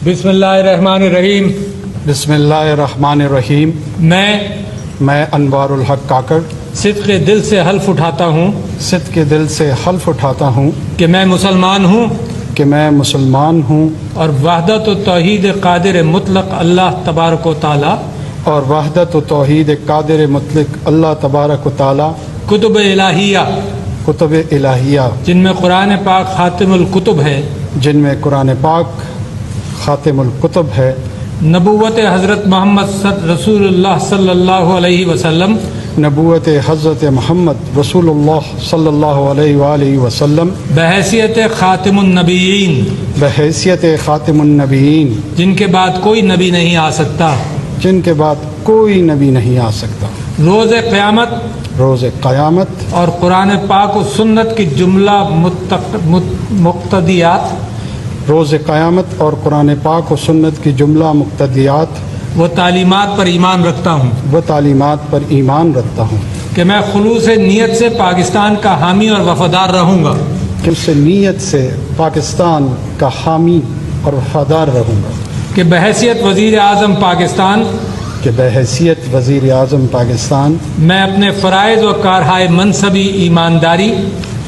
بسم اللہ الرحمن الرحیم۔ بسم اللہ الرحمن الرحیم۔ میں انوار الحق کاکڑ صدق دل سے حلف اٹھاتا ہوں صدق دل سے حلف اٹھاتا ہوں کہ میں مسلمان ہوں کہ میں مسلمان ہوں اور وحدت و توحید قادر مطلق اللہ تبارک و تعالی اور وحدت و توحید قادر مطلق اللہ تبارک و تعالی کتب الہیہ کتب الہیہ جن میں قرآن پاک خاتم الکتب ہے، جن میں قرآن پاک خاتم الکتب ہے، نبوت حضرت محمد رسول اللہ صلی اللہ علیہ وسلم نبوت حضرت محمد رسول اللہ صلی اللہ علیہ وآلہ وسلم بحیثیت خاتم النبیین بحیثیت خاتم النبیین جن کے بعد کوئی نبی نہیں آ سکتا، جن کے بعد کوئی نبی نہیں آ سکتا، روز قیامت روز قیامت اور قرآن پاک و سنت کی جملہ مقتضیات روز قیامت اور قرآن پاک و سنت کی جملہ مقتضیات وہ تعلیمات پر ایمان رکھتا ہوں و تعلیمات پر ایمان رکھتا ہوں کہ میں خلوص نیت سے پاکستان کا حامی اور وفادار رہوں گا، کہ اس سے نیت سے پاکستان کا حامی اور وفادار رہوں گا، کہ بحیثیت وزیر اعظم پاکستان کہ بحیثیت وزیر اعظم پاکستان میں اپنے فرائض و کارہائے منصبی ایمانداری،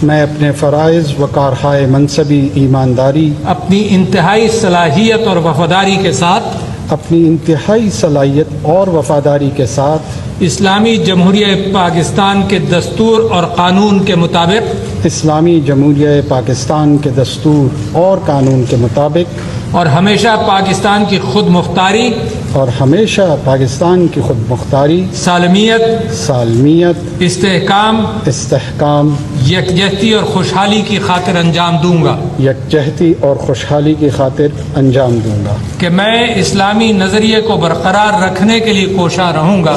میں اپنے فرائض و کارہائے منصبی ایمانداری، اپنی انتہائی صلاحیت اور وفاداری کے ساتھ اپنی انتہائی صلاحیت اور وفاداری کے ساتھ اسلامی جمہوریہ پاکستان کے دستور اور قانون کے مطابق اسلامی جمہوریہ پاکستان کے دستور اور قانون کے مطابق اور ہمیشہ پاکستان کی خود مختاری، اور ہمیشہ پاکستان کی خود مختاری، سالمیت، استحکام، یکجہتی اور خوشحالی کی خاطر انجام دوں گا، یکجہتی اور خوشحالی کی خاطر انجام دوں گا، کہ میں اسلامی نظریے کو برقرار رکھنے کے لیے کوشاں رہوں گا،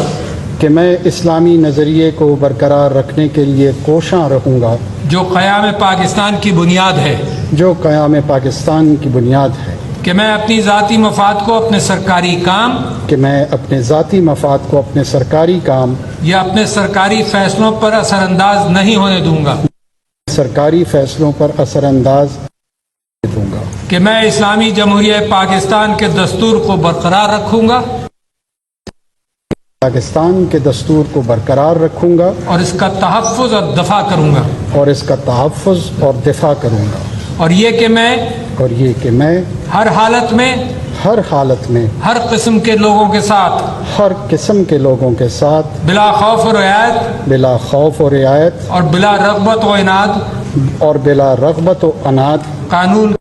کہ میں اسلامی نظریے کو برقرار رکھنے کے لیے کوشاں رہوں گا، جو قیام پاکستان کی بنیاد ہے، جو قیام پاکستان کی بنیاد ہے، کہ میں اپنی ذاتی مفاد کو اپنے سرکاری کام کہ میں اپنے ذاتی مفاد کو اپنے سرکاری کام یا اپنے سرکاری فیصلوں پر اثر انداز نہیں ہونے دوں گا، سرکاری فیصلوں پر اثر انداز دوں گا، کہ میں اسلامی جمہوریہ پاکستان کے دستور کو برقرار رکھوں گا پاکستان کے دستور کو برقرار رکھوں گا اور اس کا تحفظ اور دفاع کروں گا، اور اس کا تحفظ اور دفاع کروں گا، اور یہ کہ میں ہر حالت میں ہر حالت میں ہر قسم کے لوگوں کے ساتھ ہر قسم کے لوگوں کے ساتھ بلا خوف و رعایت بلا خوف و رعایت اور بلا رغبت و عناد اور بلا رغبت و عناد قانون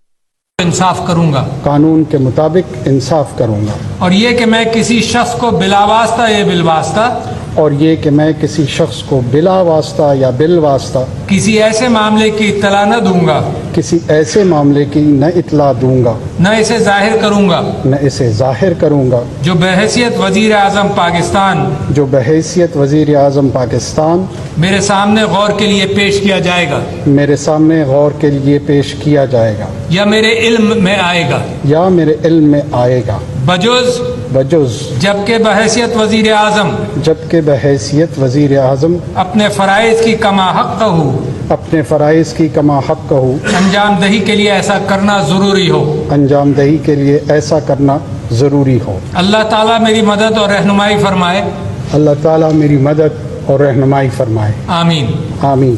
انصاف کروں گا، قانون کے مطابق انصاف کروں گا، اور یہ کہ میں کسی شخص کو بلا واسطہ یا بالواسطہ اور یہ کہ میں کسی شخص کو بلا واسطہ یا بالواسطہ کسی ایسے معاملے کی اطلاع نہ دوں گا، کسی ایسے معاملے کی نہ اطلاع دوں گا، نہ اسے ظاہر کروں گا، نہ اسے ظاہر کروں گا، جو بحیثیت وزیر اعظم پاکستان جو بحیثیت وزیر اعظم پاکستان میرے سامنے غور کے لیے پیش کیا جائے گا میرے سامنے غور کے لیے پیش کیا جائے گا یا میرے علم میں آئے گا، یا میرے علم میں آئے گا، بجز جبکہ بحیثیت وزیر اعظم جبکہ بحیثیت وزیر اعظم اپنے فرائض کی کما حق ہو اپنے فرائض کی کما حق ہو انجام دہی کے لیے ایسا کرنا ضروری ہو، انجام دہی کے لیے ایسا کرنا ضروری ہو۔ اللہ تعالیٰ میری مدد اور رہنمائی فرمائے، اللہ تعالیٰ میری مدد اور رہنمائی فرمائے، آمین۔ آمین۔